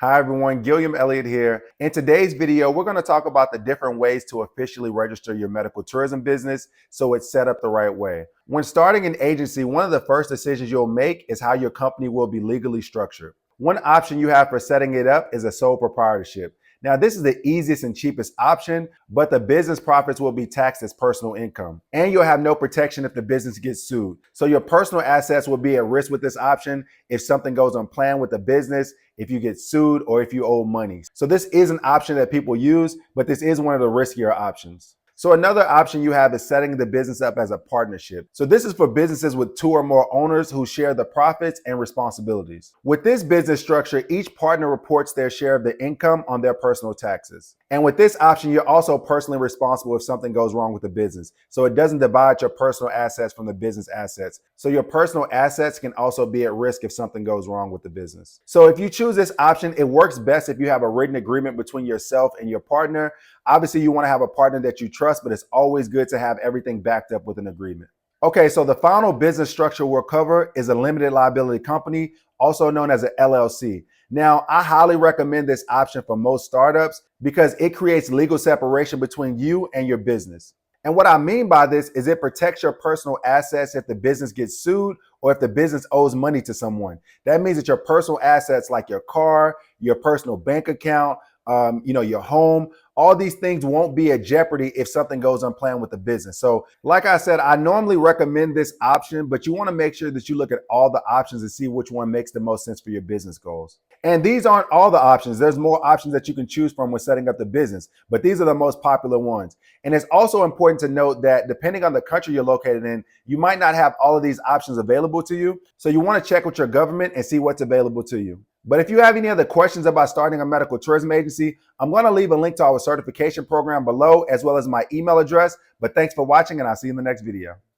Hi everyone, Gilliam Elliott here. In today's video, we're going to talk about the different ways to officially register your medical tourism business so it's set up the right way. When starting an agency, one of the first decisions you'll make is how your company will be legally structured. One option you have for setting it up is a sole proprietorship. Now, this is the easiest and cheapest option, but the business profits will be taxed as personal income. And you'll have no protection if the business gets sued. So your personal assets will be at risk with this option if something goes unplanned with the business, if you get sued, or if you owe money. So this is an option that people use, but this is one of the riskier options. So another option you have is setting the business up as a partnership. So this is for businesses with 2 or more owners who share the profits and responsibilities. With this business structure, each partner reports their share of the income on their personal taxes. And with this option, you're also personally responsible if something goes wrong with the business. So it doesn't divide your personal assets from the business assets. So your personal assets can also be at risk if something goes wrong with the business. So if you choose this option, it works best if you have a written agreement between yourself and your partner. Obviously, you want to have a partner that you trust, but it's always good to have everything backed up with an agreement. Okay, so the final business structure we'll cover is a limited liability company, also known as an LLC. Now, I highly recommend this option for most startups because it creates legal separation between you and your business. And what I mean by this is it protects your personal assets if the business gets sued or if the business owes money to someone. That means that your personal assets like your car, your personal bank account, your home, all these things won't be at jeopardy if something goes unplanned with the business. So like I said, I normally recommend this option, but you want to make sure that you look at all the options and see which one makes the most sense for your business goals. And these aren't all the options. There's more options that you can choose from when setting up the business, but these are the most popular ones. And it's also important to note that depending on the country you're located in, you might not have all of these options available to you. So you want to check with your government and see what's available to you. But if you have any other questions about starting a medical tourism agency, I'm going to leave a link to our certification program below, as well as my email address. But thanks for watching, and I'll see you in the next video.